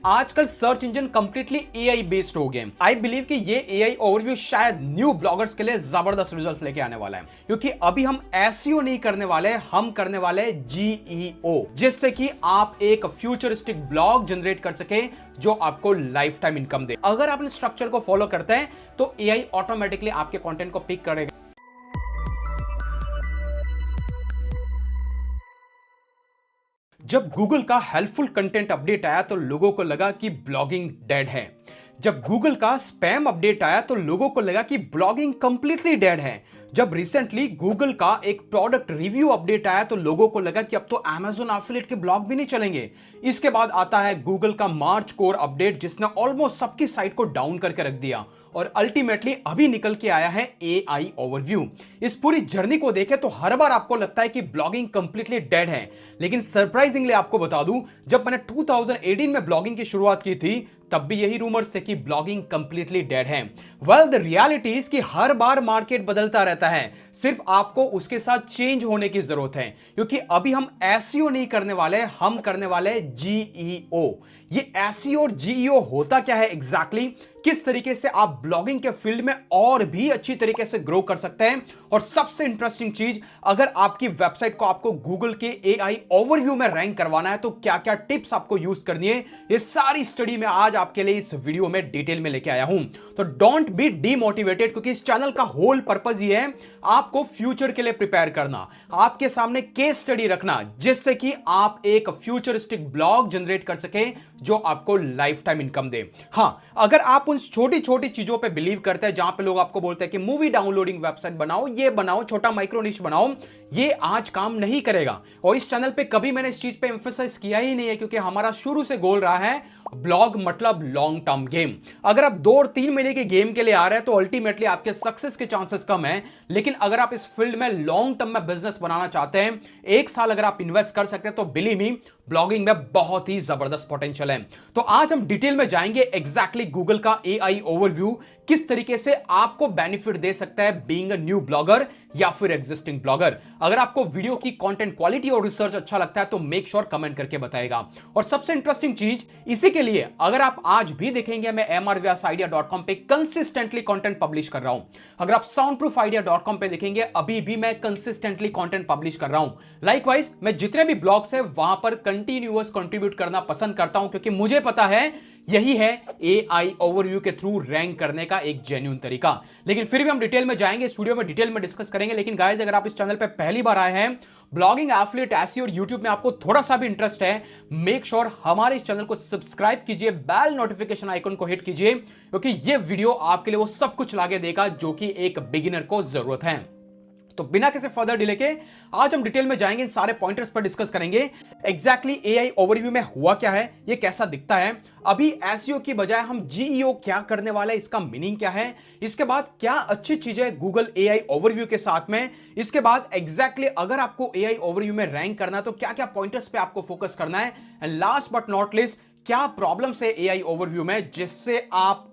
आजकल search engine completely AI based हो गए। आई बिलीव कि ये एआई ओवरव्यू शायद न्यू ब्लॉगर्स के लिए जबरदस्त रिजल्ट लेके आने वाला है, क्योंकि अभी हम एसईओ नहीं करने वाले, हम करने वाले जीईओ, जिससे कि आप एक फ्यूचरिस्टिक ब्लॉग जनरेट कर सके जो आपको लाइफ टाइम इनकम दे। अगर आप इस स्ट्रक्चर को फॉलो करते हैं तो एआई ऑटोमेटिकली आपके कंटेंट को पिक करेगा। जब गूगल का हेल्पफुल कंटेंट अपडेट आया तो लोगों को लगा कि ब्लॉगिंग डेड है। जब गूगल का स्पैम अपडेट आया तो लोगों को लगा कि ब्लॉगिंग कंप्लीटली डेड है। जब रिसेंटली गूगल का एक प्रोडक्ट रिव्यू अपडेट आया तो लोगों को लगा कि अब तो अमेज़न एफिलिएट के ब्लॉग भी नहीं चलेंगे। इसके बाद आता है गूगल का मार्च कोर अपडेट, जिसने ऑलमोस्ट सबकी साइट को डाउन करके रख दिया। और अल्टीमेटली अभी निकल के आया है एआई ओवरव्यू। इस पूरी जर्नी को देखें तो हर बार आपको लगता है कि ब्लॉगिंग कंप्लीटली डेड है, लेकिन सरप्राइजिंगली आपको बता दूं, जब मैंने 2018 में ब्लॉगिंग की शुरुआत की थी तब भी यही रूमर्स थे कि ब्लॉगिंग कंप्लीटली डेड है। वेल, द रियलिटी इज कि हर बार मार्केट बदलता रहता है, सिर्फ आपको उसके साथ चेंज होने की जरूरत है, क्योंकि अभी हम एसईओ नहीं करने वाले, हम करने वाले जीईओ। ये एसईओ और जीईओ होता क्या है एग्जैक्टली, किस तरीके से आप ब्लॉगिंग के फील्ड में और भी अच्छी तरीके से ग्रो कर सकते हैं, और सबसे इंटरेस्टिंग चीज, अगर आपकी वेबसाइट को आपको गूगल के एआई ओवरव्यू में रैंक करवाना है तो क्या क्या टिप्स आपको यूज करनी है, ये सारी स्टडी में आज आपके लिए इस वीडियो में डिटेल में लेके आया हूं। तो डोंट बी डीमोटिवेटेड, क्योंकि इस चैनल का होल पर्पस ये है आपको फ्यूचर के लिए प्रिपेयर करना, आपके सामने केस स्टडी रखना, जिससे कि आप एक फ्यूचरिस्टिक ब्लॉग जनरेट कर सके जो आपको लाइफ टाइम इनकम दे। हां, अगर आप उन छोटी छोटी चीजों पे बिलीव करते हैं जहां पे लोग आपको बोलते हैं कि मूवी डाउनलोडिंग वेबसाइट बनाओ, ये बनाओ, छोटा माइक्रो निश बनाओ, ये आज काम नहीं करेगा। और इस चैनल पे कभी मैंने इस चीज पे एम्फसाइज किया ही नहीं है, क्योंकि हमारा शुरू से गोल रहा है ब्लॉग मतलब लॉन्ग टर्म गेम। अगर आप 2 और 3 महीने के गेम के लिए आ रहे हैं तो अल्टीमेटली आपके सक्सेस के चांसेस कम है, लेकिन अगर आप इस फील्ड में लॉन्ग टर्म में बिजनेस बनाना चाहते हैं, 1 साल अगर आप इन्वेस्ट कर सकते हैं तो बिलीव मी, ब्लॉगिंग में बहुत ही जबरदस्त पोटेंशियल है। तो आज हम डिटेल में जाएंगे एग्जैक्टली गूगल का एआई ओवरव्यू किस तरीके से आपको बेनिफिट दे सकता है बीइंग अ न्यू ब्लॉगर या फिर एग्जिस्टिंग ब्लॉगर। अगर आपको वीडियो की कंटेंट क्वालिटी और रिसर्च अच्छा लगता है तो मेक श्योर कमेंट करके बताएगा। और सबसे इंटरेस्टिंग चीज इसी के लिए, अगर आप आज भी देखेंगे, मैं mrvyasidea.com पे कंसिस्टेंटली कंटेंट पब्लिश कर रहा हूं। अगर आप soundproofidea.com पे देखेंगे, अभी भी मैं कंसिस्टेंटली कंटेंट पब्लिश कर रहा हूं। लाइकवाइज मैं जितने भी ब्लॉग्स है वहां पर कंटिन्यूअस कंट्रीब्यूट करना पसंद करता हूं, क्योंकि मुझे पता है यही है एआई ओवरव्यू के थ्रू रैंक करने का एक जेन्युइन तरीका। लेकिन फिर भी हम डिटेल में जाएंगे, इस वीडियो में डिटेल में डिस्कस करेंगे। लेकिन गाइस, अगर आप इस चैनल पे पहली बार आए हैं, ब्लॉगिंग, एफिलिएट, एसईओ और यूट्यूब में आपको थोड़ा सा भी इंटरेस्ट है, मेक श्योर हमारे इस चैनल को सब्सक्राइब कीजिए, बेल नोटिफिकेशन आइकन को हिट कीजिए, क्योंकि ये वीडियो आपके लिए वो सब कुछ लाके देगा जो कि एक बिगिनर को जरूरत है। तो बिना किसी फर्दर डिले के आज हम डिटेल में जाएंगे, इन सारे पॉइंटर्स पर डिस्कस करेंगे एग्जैक्टली एआई ओवरव्यू में हुआ क्या है, ये कैसा दिखता है, अभी एसईओ की बजाय हम जीईओ क्या करने वाले हैं, इसका मीनिंग क्या है, इसके बाद क्या अच्छी चीजें गूगल एआई ओवरव्यू के साथ में, इसके बाद एग्जैक्टली अगर आपको एआई ओवरव्यू में रैंक करना है तो क्या क्या पॉइंटर्स पे आपको फोकस करना है, and last but not list, क्या प्रॉब्लम्स है एआई ओवरव्यू में जिससे आप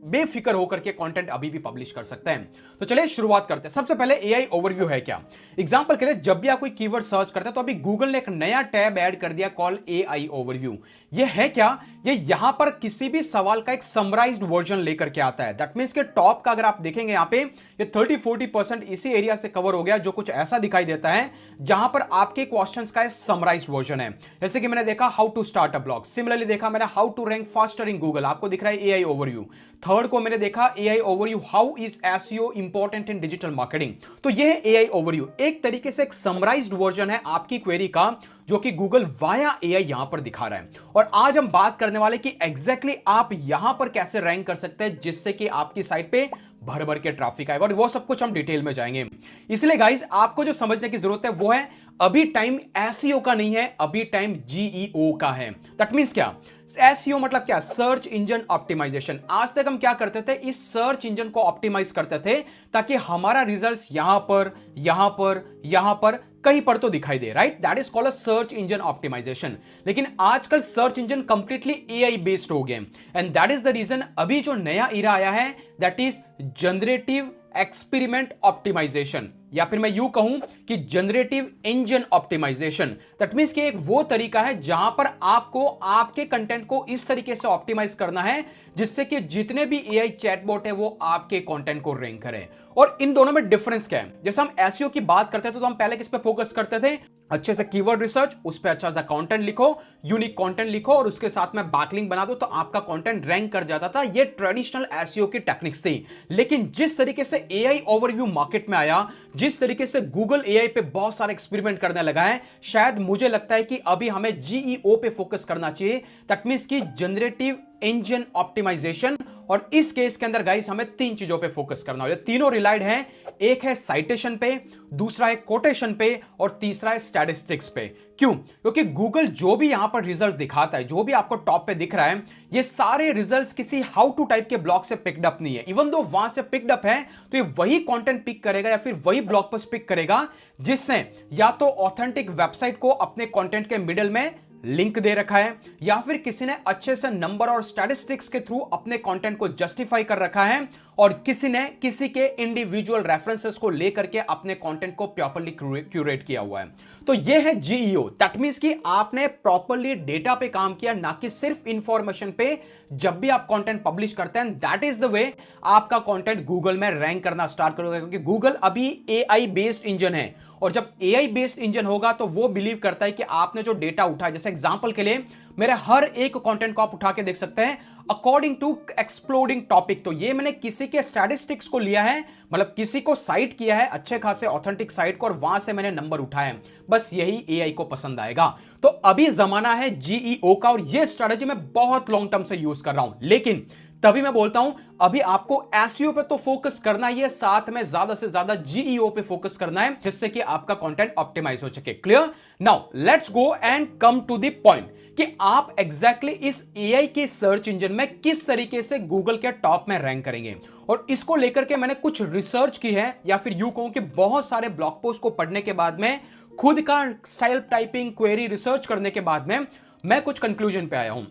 बेफिक्र होकर के कंटेंट अभी भी पब्लिश कर सकते हैं। तो चलिए शुरुआत करते हैं। सबसे पहले एआई ओवरव्यू है क्या। एग्जांपल के लिए, जब भी आप कोई कीवर्ड सर्च करते हैं तो अभी गूगल ने एक नया टैब ऐड कर दिया कॉल एआई ओवरव्यू। ये है क्या, ये यहां पर किसी भी सवाल का एक समराइज्ड वर्जन लेकर के आता है। दैट मींस के टॉप का अगर आप देखेंगे यहां पे, ये 30-40% इसी एरिया से कवर हो गया, जो कुछ ऐसा दिखाई देता है जहां पर आपके क्वेश्चंस का समराइज्ड वर्जन है। जैसे कि मैंने देखा how to start a blog, similarly देखा मैंने how to rank faster in Google, आपको दिख रहा है एआई ओवरव्यू। थर्ड को मैंने देखा AI overview, how is SEO important in digital marketing. तो यह है एआई ओवरव्यू, एक तरीके से एक समराइज्ड वर्जन है आपकी क्वेरी का, जो कि गूगल वाया एआई यहां पर दिखा रहा है। और आज हम बात करने वाले कि एग्जैक्टली आप यहां पर कैसे रैंक कर सकते हैं जिससे कि आपकी साइट पे भर भर के ट्रैफिक आएगा, और वो सब कुछ हम डिटेल में जाएंगे। इसलिए गाइस, आपको जो समझने की जरूरत है वो है, अभी टाइम एसईओ का नहीं है, अभी टाइम जीईओ का है। दैट मींस क्या, एसईओ मतलब क्या, सर्च इंजन ऑप्टिमाइजेशन। आज तक हम क्या करते थे, इस सर्च इंजन को ऑप्टिमाइज करते थे ताकि हमारा रिजल्ट्स यहां पर, यहां पर, यहां पर, कहीं पर तो दिखाई दे, right. That is called a search engine optimisation. लेकिन आजकल search engine completely AI based हो गए, and that is the reason अभी जो नया इरा आया है, that is generative experiment optimisation, या फिर मैं यूं कहूं कि generative engine optimisation. That means कि एक वो तरीका है जहां पर आपको आपके कंटेंट को इस तरीके से ऑप्टिमाइज करना है जिससे कि जितने भी एआई चैटबॉट है वो आपके कंटेंट को रैंक करें। और इन दोनों में डिफरेंस क्या है? जैसे हम एसईओ की बात करते थे तो हम पहले किस पे फोकस करते थे? अच्छे से कीवर्ड रिसर्च, उस पे अच्छा सा कंटेंट लिखो, यूनिक कंटेंट लिखो और उसके साथ में बैकलिंक बना दो तो आपका कंटेंट रैंक कर जाता था। ये ट्रेडिशनल एसईओ की टेक्निक्स थी। लेकिन जिस तरीके से एआई ओवरव्यू मार्केट में आया, जिस तरीके से गूगल एआई पे बहुत सारे एक्सपेरिमेंट करने लगा है, शायद मुझे लगता है कि अभी हमें जीईओ पे फोकस करना चाहिए। दैट मींस कि जनरेटिव इंजन ऑप्टिमाइजेशन। और इस केस के अंदर गाइस हमें तीन चीजों पे फोकस करना होगा। तीनों रिलाइड हैं, एक है साइटेशन पे, दूसरा है कोटेशन पे और तीसरा है स्टैटिस्टिक्स पे। क्यों? क्योंकि गूगल जो भी यहां पर रिजल्ट दिखाता है, जो भी आपको टॉप पे दिख रहा है, ये सारे रिजल्ट्स किसी हाउ टू टाइप के ब्लॉग से पिकड अप नहीं है। इवन दो वहां से पिकड अप है तो ये वही कंटेंट पिक करेगा या फिर वही ब्लॉग पोस्ट पिक करेगा जिसने या तो ऑथेंटिक वेबसाइट को अपने कंटेंट के मिडल में लिंक दे रखा है या फिर किसी ने अच्छे से नंबर और स्टैटिस्टिक्स के थ्रू अपने कंटेंट को जस्टिफाई कर रखा है और किसी ने किसी के इंडिविजुअल रेफरेंसेस को लेकर के अपने कंटेंट को प्रॉपर्ली क्यूरेट किया हुआ है। तो ये है जीईओ। दैट मींस कि आपने प्रॉपर्ली डेटा पे काम किया, ना कि सिर्फ इंफॉर्मेशन पे। जब भी आप कंटेंट पब्लिश करते हैं, दैट इज द वे आपका कंटेंट गूगल में रैंक करना स्टार्ट करोगे, क्योंकि गूगल अभी एआई बेस्ड इंजन है और जब एआई बेस्ड इंजन होगा तो वो बिलीव करता है कि आपने जो डेटा उठाया, जैसे एग्जांपल के लिए मेरे हर एक कंटेंट को आप उठा के देख सकते हैं अकॉर्डिंग टू एक्सप्लोडिंग टॉपिक। तो ये मैंने किसी के स्टैटिस्टिक्स को लिया है, मतलब किसी को साइट किया है अच्छे खासे ऑथेंटिक साइट को और वहां से मैंने नंबर उठाए हैं। बस यही एआई को पसंद आएगा। तो अभी जमाना है जीईओ का और ये स्ट्रेटजी मैं बहुत लॉन्ग टर्म से यूज कर रहा हूं। लेकिन तभी मैं बोलता हूं अभी आपको एसईओ पे तो फोकस करना ही है, साथ में ज्यादा से ज्यादा जीईओ पे फोकस करना है जिससे कि आपका कंटेंट ऑप्टिमाइज हो सके। Clear? Now let's go and come to the point कि आप एग्जैक्टली इस एआई के सर्च इंजन में किस तरीके से गूगल के टॉप में रैंक करेंगे। और इसको लेकर के मैंने कुछ रिसर्च की है या फिर यूं कहूं कि बहुत सारे ब्लॉग पोस्ट को पढ़ने के बाद में, खुद का सेल्फ टाइपिंग क्वेरी रिसर्च करने के बाद में मैं कुछ कंक्लूजन पे आया हूं।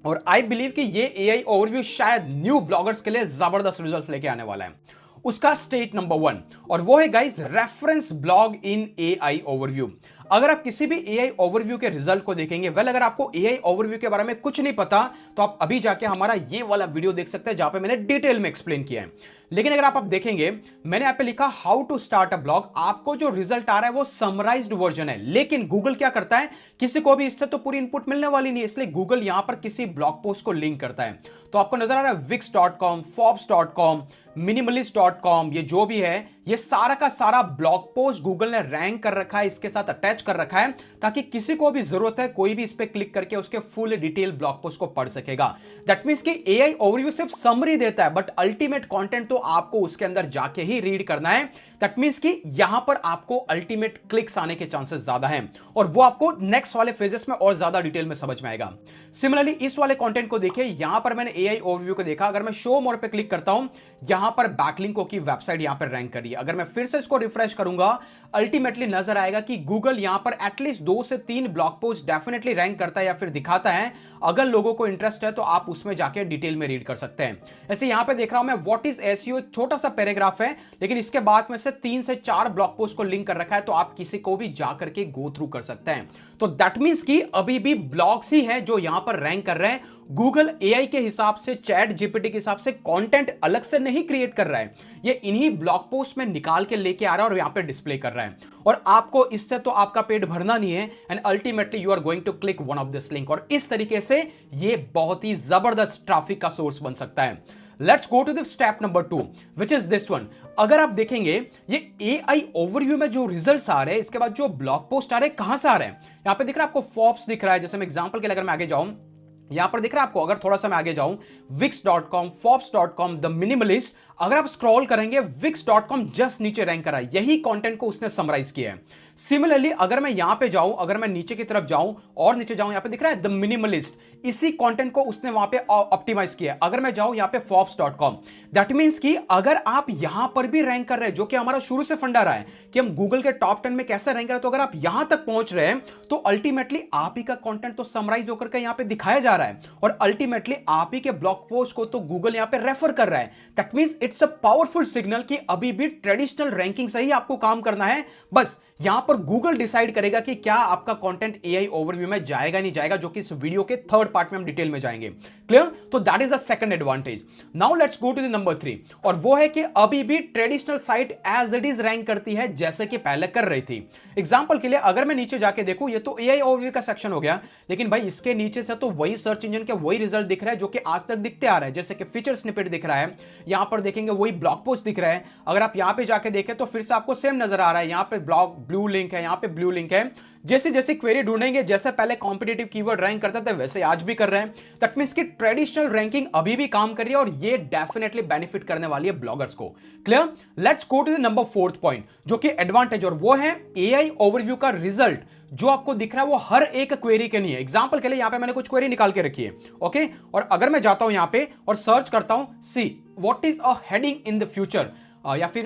और आई बिलीव कि ये एआई ओवरव्यू शायद न्यू ब्लॉगर्स के लिए जबरदस्त रिजल्ट लेके आने वाला है। उसका स्टेट नंबर 1 और वो है गाइस रेफरेंस ब्लॉग इन एआई ओवरव्यू। अगर आप किसी भी एआई ओवरव्यू के रिजल्ट को देखेंगे, अगर आपको एआई ओवरव्यू के बारे में कुछ नहीं पता तो आप अभी जाके हमारा ये वाला वीडियो देख सकते हैं जहां पे मैंने डिटेल में एक्सप्लेन किया है। लेकिन अगर आप देखेंगे, मैंने यहाँ पे लिखा how to start a blog. आपको जो रिजल्ट आ रहा है वो समराइज्ड वर्जन है, लेकिन गूगल क्या करता है, किसी को भी इससे तो पूरी इनपुट मिलने वाली नहीं है, इसलिए गूगल यहां पर किसी ब्लॉग पोस्ट को लिंक करता है। तो आपको नजर आ रहा है wix.com, forbes.com, minimalist.com, ये जो भी है ये सारा का सारा ब्लॉग पोस्ट गूगल ने रैंक कर रखा है, इसके साथ अटैच कर रखा है ताकि किसी को भी जरूरत है कोई भी इस पे क्लिक करके उसके फुल डिटेल ब्लॉग पोस्ट को पढ़ सकेगा। दैट मींस कि एआई ओवरव्यू सिर्फ समरी देता है बट अल्टीमेट कंटेंट तो आपको उसके अंदर जाके ही रीड करना है। दैट मींस कि यहां पर आपको अल्टीमेट क्लिक्स आने के चांसेस ज्यादा हैं और वो आपको नेक्स्ट वाले फेजेस में और ज्यादा डिटेल में समझ में आएगा। सिमिलरली इस वाले कंटेंट को देखिए, यहां पर मैंने एआई ओवरव्यू को देखा, अगर मैं शो मोर पे क्लिक करता हूं, यहां पर बैकलिंकों की वेबसाइट यहां पर रैंक करी है। अगर मैं फिर से इसको रिफ्रेश करूंगा, अल्टीमेटली नजर आएगा कि गूगल यहां पर एटलीस्ट 2 से 3 ब्लॉग पोस्ट डेफिनेटली रैंक करता है या फिर दिखाता है। अगर लोगों को इंटरेस्ट है तो आप उसमें जाके डिटेल में रीड कर सकते हैं। ऐसे यहां पे देख रहा हूं मैं व्हाट इज एसईओ, एक छोटा सा पैराग्राफ है लेकिन इसके बाद में से 3 से 4 ब्लॉग पोस्ट को लिंक कर रखा है, तो आप किसी को भी जाकर के गो थ्रू कर सकते हैं। तो दैट मींस कि अभी भी ब्लॉग्स ही हैं जो यहां पर रैंक कर रहे हैं। गूगल एआई के हिसाब से, चैट जीपीटी के हिसाब से कंटेंट अलग से नहीं क्रिएट कर रहा है, ये इन्हीं ब्लॉग पोस्ट में निकाल के लेके आ रहा है और यहां पे डिस्प्ले कर रहा है। और आपको इससे तो आपका पेट भरना नहीं है and ultimately you are going to click one of this link. और इस तरीके से ये बहुत ही जबरदस्त ट्रैफिक का सोर्स बन सकता है। Let's go to the step number 2 which is this one. अगर आप देखेंगे ये एआई ओवरव्यू में जो रिजल्ट्स आ रहे हैं, इसके बाद जो ब्लॉग पोस्ट आ रहे हैं, कहां से आ रहे हैं? यहां पे दिख रहा है आपको फोर्ब्स दिख रहा है। जैसे मैं एग्जांपल के लिए अगर मैं आगे जाऊं, यहां पर दिख रहा है आपको, अगर थोड़ा सा मैं आगे जाऊं, wix.com, forbes.com, द मिनिमलिस्ट, अगर आप स्क्रॉल करेंगे wix.com जस्ट नीचे रैंक करा है, यही कंटेंट को उसने समराइज किया है। सिमिलरली अगर मैं यहां पे जाऊं, अगर मैं नीचे की तरफ जाऊं और नीचे जाऊं, यहां पे दिख रहा है द मिनिमलिस्ट, इसी कंटेंट को उसने वहां पे ऑप्टिमाइज किया। अगर मैं जाऊं यहां पे forbes.com, दैट मींस कि अगर आप यहां पर भी रैंक कर रहे हैं, जो कि हमारा शुरू से फंडा रहा है कि हम गूगल के टॉप 10 में कैसे रैंक कर रहे हैं, तो अगर आप यहां तक पहुंच रहे हैं तो अल्टीमेटली आप ही का कंटेंट तो समराइज होकर के यहां पे दिखाया जा रहा है और अल्टीमेटली आप ही के ब्लॉग पोस्ट को तो गूगल यहां पे रेफर कर रहा है। That means it's a powerful signal कि अभी भी ट्रेडिशनल रैंकिंग से ही आपको काम करना है। बस यहां पर गूगल डिसाइड करेगा कि क्या आपका कंटेंट एआई ओवरव्यू में जाएगा नहीं जाएगा, जो कि इस वीडियो के थर्ड पार्ट में हम डिटेल में जाएंगे। क्लियर? तो that is the second advantage. Now let's go to the number 3, और वो है कि अभी भी traditional site as it is rank करती है जैसे कि पहले कर रही थी। एग्जांपल के लिए अगर मैं नीचे जाके देखूं, ये तो एआई ओवरव्यू का सेक्शन हो गया, लेकिन भाई इसके नीचे से तो वही सर्च इंजन के वही रिजल्ट दिख रहा है जो कि आज तक दिखते आ रहा है, जैसे कि फीचर स्निपेट दिख रहा है, यहां पर देखेंगे वही ब्लॉग पोस्ट दिख रहा है। अगर आप यहां पे जाके देखें तो फिर से आपको सेम नजर आ रहा है, यहां पे ब्लॉग ब्लू लिंक है, यहां पे ब्लू लिंक है। जैसे जैसे क्वेरी ढूंढेंगे, जैसे पहले कॉम्पिटिटिव कीवर्ड रैंक करते थे वैसे आज भी कर रहे हैं। दैट मींस कि ट्रेडिशनल रैंकिंग अभी भी काम कर रही है और ये डेफिनेटली बेनिफिट करने वाली है ब्लॉगर्स को। Clear? Let's go to the number 4th point, जो कि एडवांटेज, और वो है एआई ओवरव्यू का रिजल्ट जो आपको दिख रहा है वो हर एक क्वेरी के लिए। एग्जांपल के लिए यहां पे मैंने कुछ क्वेरी निकाल के रखी है, ओके, और अगर मैं जाता हूं यहां पे और सर्च करता हूं see what is a heading in the future, या फिर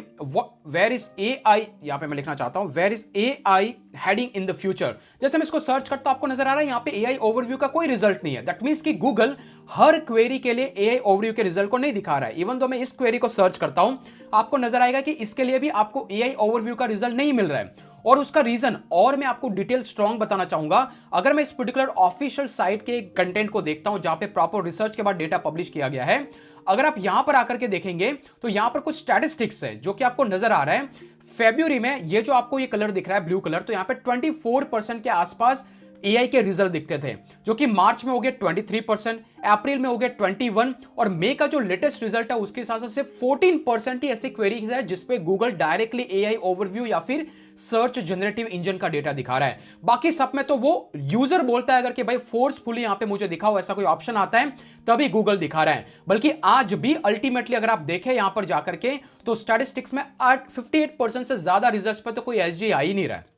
वेयर इज एआई, यहां पे मैं लिखना चाहता हूं where is AI heading in the future. जैसे मैं इसको सर्च करता हूं आपको नजर आ रहा है यहां पे एआई ओवरव्यू का कोई रिजल्ट नहीं है। दैट मींस कि गूगल हर क्वेरी के लिए एआई ओवरव्यू के रिजल्ट को नहीं दिखा रहा है। इवन तो मैं इस क्वेरी को सर्च करता हूं, आपको नजर आएगा कि इसके लिए भी आपको एआई ओवरव्यू का रिजल्ट नहीं मिल रहा है, और उसका रीजन और मैं आपको डिटेल स्ट्रॉन्ग बताना चाहूंगा। अगर मैं इस पर्टिकुलर ऑफिशियल साइट के कंटेंट को देखता हूं जहां पे प्रॉपर रिसर्च के बाद डेटा पब्लिश किया गया है, अगर आप यहां पर आकर के देखेंगे तो यहां पर कुछ स्टैटिस्टिक्स है जो कि आपको नजर आ रहा है। फरवरी में ये जो आपको ये कलर दिख रहा है ब्लू कलर, तो यहां पे 24% के आसपास एआई के रिजल्ट दिखते थे, जो कि मार्च में हो गए 23%, अप्रैल में हो गए 21, और मई का जो लेटेस्ट रिजल्ट है उसके साथ साथ सिर्फ 14% ही ऐसी क्वेरीज है जिसपे गूगल डायरेक्टली एआई ओवरव्यू या फिर सर्च जनरेटिव इंजन का डेटा दिखा रहा है। बाकी सब में तो वो यूजर बोलता है अगर कि भाई फोर्सफुली यहां पे मुझे दिखाओ, ऐसा कोई ऑप्शन आता है तभी गूगल दिखा रहा है। बल्कि आज भी अल्टीमेटली अगर आप देखें यहां पर जाकर के तो स्टैटिस्टिक्स में 58% से ज्यादा रिजल्ट्स पर तो कोई एसजी आ ही नहीं रहा है।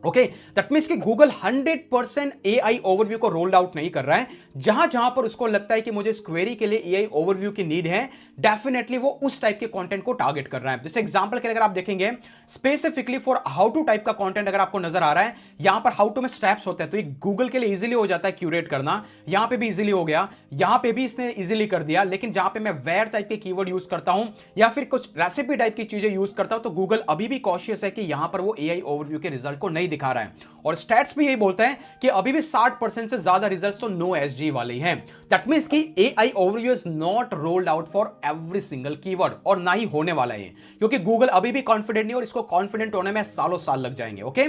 ओके, दैट मींस कि गूगल 100% एआई ओवरव्यू को रोल्ड आउट नहीं कर रहा है। जहां जहां पर उसको लगता है कि मुझे इस क्वेरी के लिए एआई ओवरव्यू की नीड है, डेफिनेटली वो उस टाइप के कंटेंट को टारगेट कर रहा है। जैसे एग्जांपल के लिए अगर आप देखेंगे specifically for how to type का कंटेंट अगर आपको नजर आ रहा है, यहां पर हाउ टू में स्टेप्स होते हैं, तो ये गूगल के लिए इजीली हो जाता है क्यूरेट करना। यहां पे भी इजीली हो गया, यहां पे भी इसने इजीली कर दिया। लेकिन जहां पे मैं वेयर टाइप के कीवर्ड यूज करता हूं या फिर कुछ रेसिपी टाइप की चीजें यूज करता हूं, तो गूगल अभी भी कॉशियस है कि यहां पर वो एआई ओवरव्यू के रिजल्ट को नहीं दिखा रहा है। और स्टैट्स भी यही बोलते हैं कि अभी भी 60% से ज्यादा रिजल्ट्स तो नो एसजी वाले हैं। दैट मींस कि AI overview is not rolled out for every single keyword, और ना ही होने वाला है, क्योंकि गूगल अभी भी कॉन्फिडेंट नहीं, और इसको कॉन्फिडेंट होने में सालों साल लग जाएंगे। Okay,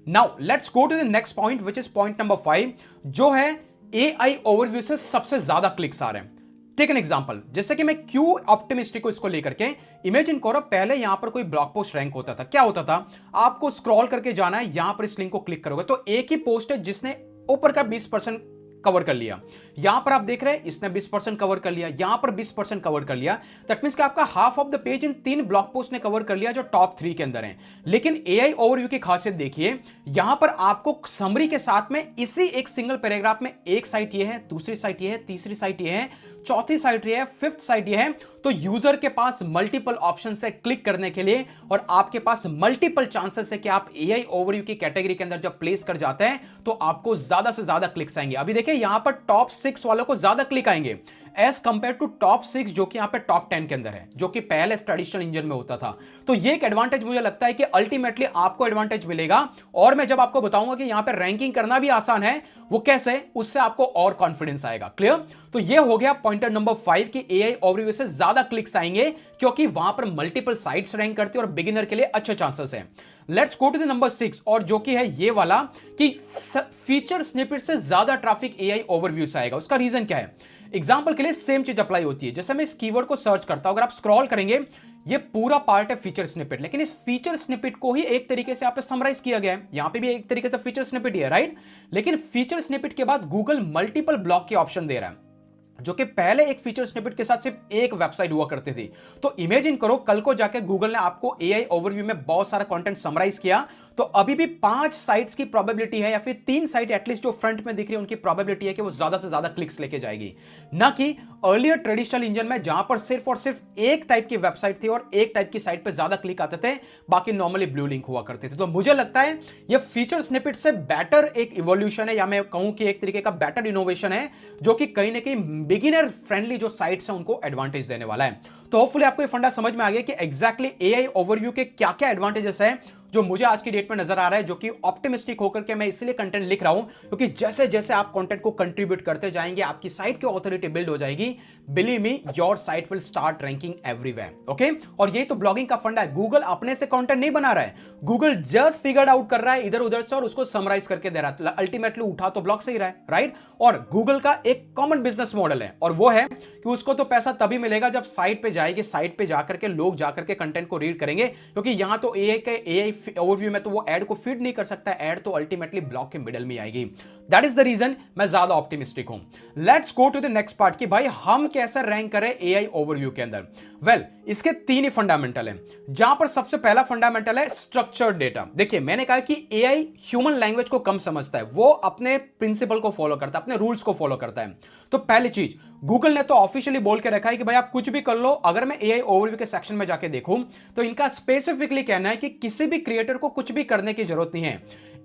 now let's go to the next point which is point number 5, जो है एआई ओवरव्यू से सबसे ज्यादा क्लिक्स आ रहे हैं। टेक एन एग्जांपल, जैसे कि मैं क्यों ऑप्टिमिस्टिक को इसको लेकर के इमेजिन करो, पहले यहां पर कोई ब्लॉग पोस्ट रैंक होता था, क्या होता था, आपको स्क्रॉल करके जाना है, यहां पर इस लिंक को क्लिक करोगे तो एक ही पोस्ट है जिसने ऊपर का 20% कवर कर लिया। यहां पर आप देख रहे हैं इसने 20% कवर कर लिया, यहां पर 20% कवर कर लिया। दैट मींस कि आपका half of the page in 3 blog post ने कवर कर लिया जो टॉप 3 के अंदर हैं। लेकिन एआई ओवरव्यू की खासियत देखिए, यहां पर आपको समरी के साथ में इसी एक सिंगल पैराग्राफ में एक साइट ये है, दूसरी साइट ये है, तीसरी साइट ये है, चौथी साइट ये है, फिफ्थ साइट ये है। तो यूजर के पास मल्टीपल ऑप्शन है क्लिक करने के लिए, और आपके पास मल्टीपल चांसेस है कि आप एआई ओवरव्यू की कैटेगरी के अंदर जब प्लेस कर जाते हैं तो आपको ज्यादा से ज्यादा क्लिक्स आएंगे। अभी देखिए यहां पर टॉप 6 वालों को ज्यादा क्लिक आएंगे एज कंपेयर टू टॉप 6 जो कि यहां पे टॉप 10 के अंदर है, जो कि पहले ट्रेडिशनल इंजन में होता था। तो ये एक एडवांटेज मुझे लगता है कि अल्टीमेटली आपको एडवांटेज मिलेगा, और मैं जब आपको बताऊंगा कि यहां पे रैंकिंग करना भी आसान है, वो कैसे, उससे आपको और कॉन्फिडेंस आएगा। क्लियर? तो ये हो गया पॉइंटर नंबर 5 कि एआई ओवरव्यू से ज्यादा क्लिक्स आएंगे क्योंकि वहां पर मल्टीपल साइट्स रैंक करती है और बिगिनर के लिए अच्छे चांसेस हैं। Let's go to the number 6, और जो कि है ये वाला कि फीचर स्निपेट से ज्यादा ट्रैफिक एआई ओवरव्यू से आएगा। उसका रीजन क्या है? एग्जांपल के लिए सेम चीज अप्लाई होती है। जैसे मैं इस कीवर्ड को सर्च करता हूं, अगर आप स्क्रॉल करेंगे ये पूरा पार्ट है फीचर स्निपेट, लेकिन इस फीचर स्निपेट को ही एक तरीके से यहां पे समराइज किया गया है। यहां पे भी एक तरीके से फीचर स्निपेट ही है, राइट? लेकिन फीचर स्निपेट के बाद गूगल मल्टीपल ब्लॉक के ऑप्शन दे रहा है। जो कि पहले एक फीचर स्निपेट के साथ सिर्फ एक वेबसाइट हुआ करती थी। तो इमेजिन करो कल को जाके गूगल ने आपको एआई ओवरव्यू में बहुत सारा कंटेंट समराइज किया, तो अभी भी 5 साइट्स की प्रोबेबिलिटी है या फिर 3 साइट एटलीस्ट जो फ्रंट में दिख रही है उनकी प्रोबेबिलिटी है कि वो ज्यादा से ज्यादा क्लिक्स लेके जाएगी। ना कि अर्लियर ट्रेडिशनल इंजन में जहां पर सिर्फ और सिर्फ एक टाइप की वेबसाइट थी और एक टाइप की साइट पे ज्यादा क्लिक आते थे, बाकी नॉर्मली ब्लू लिंक हुआ करते थे। तो मुझे लगता है ये फीचर स्निपेट से बेटर एक इवोल्यूशन है, या मैं कहूं कि एक तरीके का बेटर इनोवेशन है, जो कि कहीं ना कहीं बिगिनर फ्रेंडली जो साइट्स हैं उनको एडवांटेज देने वाला है। तो होपफुली आपको ये फंडा समझ में आ गया कि एग्जैक्टली एआई ओवरव्यू के क्या क्या एडवांटेजेस हैं जो मुझे आज की डेट में नजर आ रहा है, जो कि ऑप्टिमिस्टिक होकर के मैं इसलिए कंटेंट लिख रहा हूं क्योंकि जैसे जैसे आप कंटेंट को कंट्रीब्यूट करते जाएंगे आपकी साइट की ऑथोरिटी बिल्ड हो जाएगी। Believe me, your site will start ranking everywhere. Okay, और ये तो ब्लॉगिंग का फंडा है। गूगल अपने से कंटेंट नहीं बना रहा है, गूगल जस्ट फिगर्ड आउट कर रहा है इधर उधर से और उसको समराइज करके दे रहा है। अल्टीमेटली उठा तो ब्लॉग से ही रहा है, राइट। और गूगल का एक कॉमन बिजनेस मॉडल है और वो है कि उसको तो पैसा तभी मिलेगा जब साइट पे जाएगी, साइट पे जाकर के लोग जाकर के कंटेंट को रीड करेंगे, क्योंकि यहां तो एआई ओवरव्यू में तो वो ऐड को फीड नहीं कर सकता, ऐड तो अल्टीमेटली ब्लॉग के मिडल में आएगी। दैट इज द रीजन मैं ज्यादा ऑप्टिमिस्टिक हूं। Let's go to the next part कि भाई हम कैसे रैंक करें एआई ओवरव्यू के अंदर। वेल, इसके 3 ही फंडामेंटल है, जहां पर सबसे पहला फंडामेंटल है स्ट्रक्चर्ड डेटा। देखिए, मैंने कहा कि एआई ह्यूमन लैंग्वेज को कम समझता है, वो अपने प्रिंसिपल को फॉलो करता है, अपने रूल्स को फॉलो करता है। तो पहली चीज, गूगल ने तो ऑफिशियली बोल के रखा है कि भाई आप कुछ भी कर लो। अगर मैं एआई ओवरव्यू के सेक्शन में जाके देखूं तो इनका स्पेसिफिकली कहना है कि किसी भी क्रिएटर को कुछ भी करने की जरूरत नहीं है।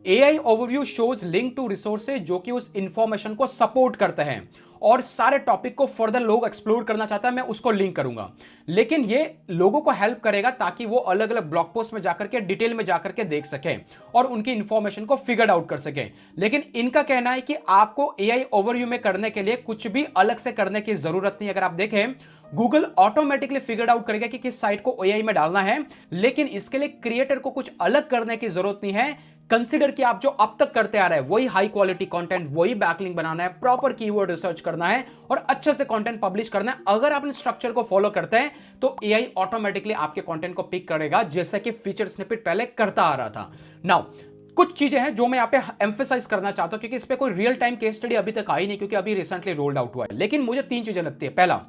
AI overview shows link to resources जो कि उस इंफॉर्मेशन को सपोर्ट करते हैं और सारे टॉपिक को फर्दर लोग एक्सप्लोर करना चाहता है, मैं उसको लिंक करूंगा। लेकिन ये लोगों को हेल्प करेगा ताकि वो अलग अलग ब्लॉग पोस्ट में जाकर के डिटेल में जाकर के देख सके और उनकी इंफॉर्मेशन को फिगर आउट कर सके। लेकिन इनका कहना है कि आपको एआई ओवरव्यू में करने के लिए कुछ भी अलग से करने की जरूरत नहीं। अगर आप देखें, गूगल ऑटोमेटिकली फिगर आउट करेगा कि किस साइट को एआई में डालना है, लेकिन इसके लिए क्रिएटर को कुछ अलग करने की जरूरत नहीं है। कंसीडर कि आप जो अब तक करते आ रहे हैं वही हाई क्वालिटी कंटेंट, वही बैकलिंक बनाना है, प्रॉपर कीवर्ड रिसर्च करना है और अच्छे से कंटेंट पब्लिश करना है। अगर आप इन स्ट्रक्चर को फॉलो करते हैं तो एआई ऑटोमेटिकली आपके कंटेंट को पिक करेगा, जैसा कि फीचर स्निपेट पहले करता आ रहा था। नाउ कुछ चीजें हैं जो मैं यहां पे एम्फेसाइज करना चाहता हूं, क्योंकि इस पे कोई रियल टाइम केस स्टडी अभी तक आई नहीं, क्योंकि अभी रिसेंटली रोल्ड आउट हुआ है। लेकिन मुझे 3 चीजें लगती है। पहला,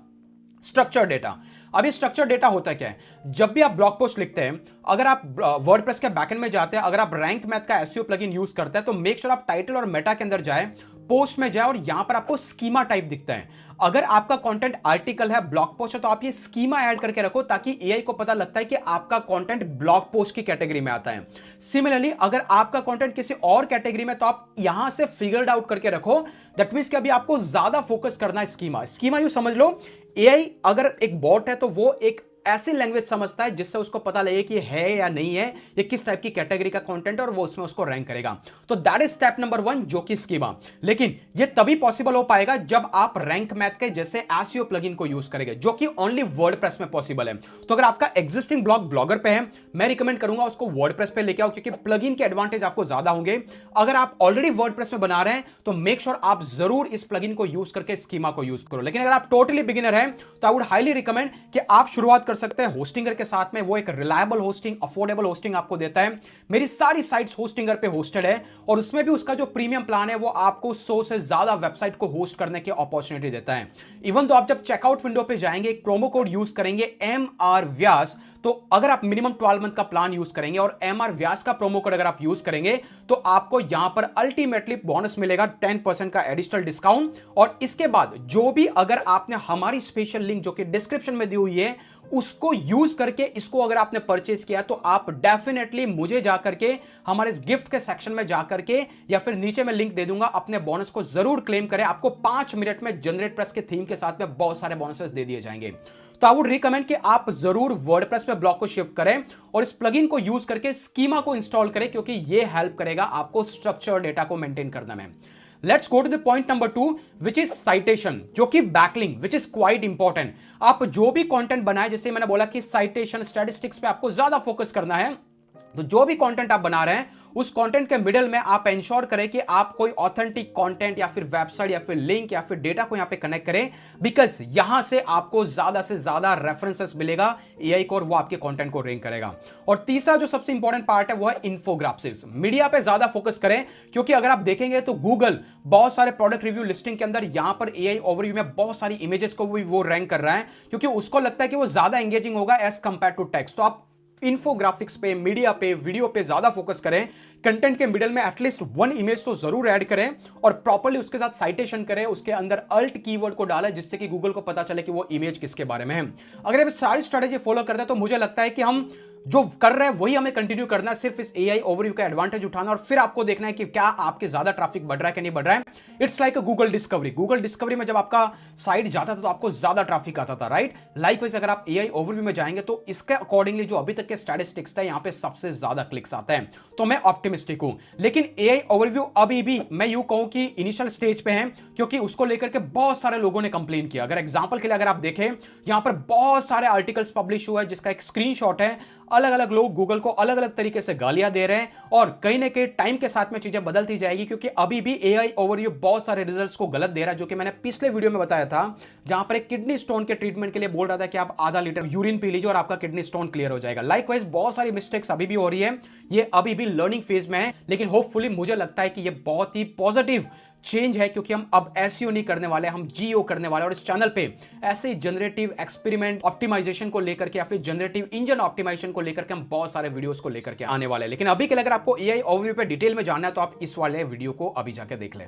स्ट्रक्चर डेटा। अभी स्ट्रक्चर डेटा होता क्या है? जब भी आप ब्लॉग पोस्ट लिखते हैं, अगर आप वर्डप्रेस के बैकएंड में जाते हैं, अगर आप रैंक मैथ का एसईओ प्लगइन यूज करते हैं, तो मेक श्योर आप टाइटल और मेटा के अंदर जाए, पोस्ट में जाए और यहां पर आपको स्कीमा टाइप दिखता है। अगर आपका कंटेंट आर्टिकल है, ब्लॉग पोस्ट है, तो आप ये स्कीमा ऐड करके रखो ताकि एआई को पता लगता है कि आपका कंटेंट ब्लॉग पोस्ट की कैटेगरी में आता है। सिमिलरली अगर आपका कंटेंट किसी और कैटेगरी में, तो आप यहां से फिगर्ड आउट करके रखो। दैट मींस कि अभी आपको ज्यादा फोकस करना है स्कीमा यूं समझ लो, एआई अगर एक बॉट है तो वो एक ऐसी लैंग्वेज समझता है जिससे उसको पता लगे कि है या नहीं है, ये किस टाइप की कैटेगरी का कंटेंट है, और वो उसमें उसको रैंक करेगा। तो दैट इज स्टेप नंबर 1, जो कि स्कीमा। लेकिन ये तभी पॉसिबल हो पाएगा जब आप रैंक मैथ के जैसे एसईओ प्लगइन को यूज करेंगे, जो कि ओनली वर्डप्रेस में पॉसिबल है। तो अगर आपका एग्जिस्टिंग ब्लॉग ब्लॉगर पे है, मैं रिकमेंड करूंगा उसको वर्डप्रेस पे लेके आओ, क्योंकि प्लगइन के एडवांटेज आपको ज्यादा होंगे। अगर आप ऑलरेडी वर्डप्रेस में बना रहे हैं तो मेक श्योर आप जरूर इस प्लगइन को यूज करके स्कीमा को यूज करो। लेकिन अगर आप टोटली बिगिनर हैं तो आई वुड हाईली रिकमेंड कि आप शुरुआत कर सकते हैं होस्टिंगर के साथ में। वो एक रिलायबल होस्टिंग, अफोर्डेबल होस्टिंग आपको देता है। मेरी सारी साइट्स होस्टिंगर पे होस्टेड है और उसमें भी उसका जो प्रीमियम प्लान है वो आपको 100 से ज्यादा वेबसाइट को होस्ट करने की अपॉर्चुनिटी देता है। इवन तो आप जब चेकआउट विंडो पे जाएंगे, एक प्रोमो कोड यूज करेंगे MR व्यास, तो अगर आप मिनिमम 12 मंथ का प्लान यूज करेंगे और MR व्यास का प्रोमो कोड अगर आप यूज करेंगे, तो आपको यहां पर अल्टीमेटली बोनस मिलेगा 10% का एडिशनल डिस्काउंट। और इसके बाद जो भी अगर आपने हमारी स्पेशल लिंक जो कि डिस्क्रिप्शन में दी हुई है उसको यूज करके इसको अगर आपने परचेज किया, तो आप डेफिनेटली मुझे जाकर के हमारे इस गिफ्ट के सेक्शन में जाकर के, या फिर नीचे मैं लिंक दे दूंगा, अपने बोनस को जरूर क्लेम करें। आपको 5 मिनट में जनरेट प्रेस के थीम के साथ में बहुत सारे बोनसेस दे दिए जाएंगे। तो आई वुड रिकमेंड कि आप जरूर वर्डप्रेस में ब्लॉग को शिफ्ट करें और इस प्लगइन को यूज करके स्कीमा को इंस्टॉल करें, क्योंकि ये हेल्प करेगा आपको स्ट्रक्चर डेटा को मेंटेन करने में। Let's go to the point number 2, which is citation, जो कि backlink, which is quite important. आप जो भी कंटेंट बनाए, जैसे मैंने बोला कि साइटेशन स्टैटिस्टिक्स पे आपको ज्यादा फोकस करना है, तो जो भी कंटेंट आप बना रहे हैं उस कंटेंट के मिडल में आप इंश्योर करें कि आप कोई ऑथेंटिक कंटेंट या फिर वेबसाइट या फिर लिंक या फिर डेटा को यहां पे कनेक्ट करें, बिकॉज यहां से आपको ज्यादा से ज्यादा रेफरेंसेस मिलेगा एआई को और वो आपके कंटेंट को रैंक करेगा। और तीसरा जो सबसे इंपॉर्टेंट पार्ट है वो है इन्फोग्राफिक्स। मीडिया पे ज्यादा फोकस करें, क्योंकि अगर आप देखेंगे तो गूगल बहुत सारे प्रोडक्ट रिव्यू लिस्टिंग के अंदर यहां पर एआई ओवरव्यू में बहुत सारी इमेजेस को भी वो रैंक कर रहा है, क्योंकि उसको लगता है कि वो ज्यादा एंगेजिंग होगा एज कंपेयर टू टेक्स्ट। तो आप इन्फोग्राफिक्स पे, मीडिया पे, वीडियो पे ज्यादा फोकस करें। कंटेंट के मिडल में एटलीस्ट 1 इमेज तो जरूर ऐड करें और प्रॉपर्ली उसके साथ साइटेशन करें, उसके अंदर अल्ट कीवर्ड को डालें जिससे कि गूगल को पता चले कि वो इमेज किसके बारे में है। अगर आप सारी स्ट्रेटेजी फॉलो करते हैं तो मुझे लगता है कि हम जो कर रहे हैं वही हमें कंटिन्यू करना है, सिर्फ इस एआई ओवरव्यू का एडवांटेज उठाना और फिर आपको देखना है कि क्या आपके ज्यादा ट्रैफिक बढ़ रहा है कि नहीं बढ़ रहा है। It's like Google discovery. Google discovery में जब आपका साइट जाता था तो आपको ज्यादा ट्रैफिक आता था, राइट? लाइकवाइज अगर आप एआई ओवरव्यू में जाएंगे तो इसके अकॉर्डिंगली जो अभी तक के स्टैटिस्टिक्स था, यहां पे सबसे ज्यादा क्लिक्स आते हैं। तो मैं ऑप्टिमिस्टिक हूं, लेकिन एआई ओवरव्यू अभी भी मैं यूं कहूं कि इनिशियल स्टेज पे है, क्योंकि उसको लेकर के बहुत सारे लोगों ने कंप्लेन किया। अगर एग्जांपल के लिए अगर आप देखें, यहां पर बहुत सारे आर्टिकल्स पब्लिश हुआ है जिसका एक स्क्रीनशॉट है। अलग अलग लोग गूगल को अलग अलग तरीके से गालियां दे रहे हैं और कहीं ना कहीं टाइम के साथ में चीजें बदलती जाएगी, क्योंकि अभी भी एआई ओवरव्यू बहुत सारे रिजल्ट्स को गलत दे रहा है, जो कि मैंने पिछले वीडियो में बताया था, जहां पर एक किडनी स्टोन के ट्रीटमेंट के लिए बोल रहा था कि आप आधा लीटर यूरिन पी लीजिए और आपका किडनी स्टोन क्लियर हो जाएगा। लाइकवाइज बहुत सारी मिस्टेक्स अभी भी हो रही है, ये अभी भी लर्निंग फेज में है, लेकिन होपफुली मुझे लगता है कि ये बहुत ही पॉजिटिव चेंज है, क्योंकि हम अब एसईओ नहीं करने वाले, हम जीओ करने वाले। और इस चैनल पे ऐसे ही जनरेटिव एक्सपेरिमेंट ऑप्टिमाइजेशन को लेकर के या फिर जनरेटिव इंजन ऑप्टिमाइजेशन को लेकर के हम बहुत सारे वीडियोस को लेकर के आने वाले हैं। लेकिन अभी के लिए अगर आपको एआई ओवरव्यू पे डिटेल में जानना है तो आप इस वाले वीडियो को अभी जाके देख लें।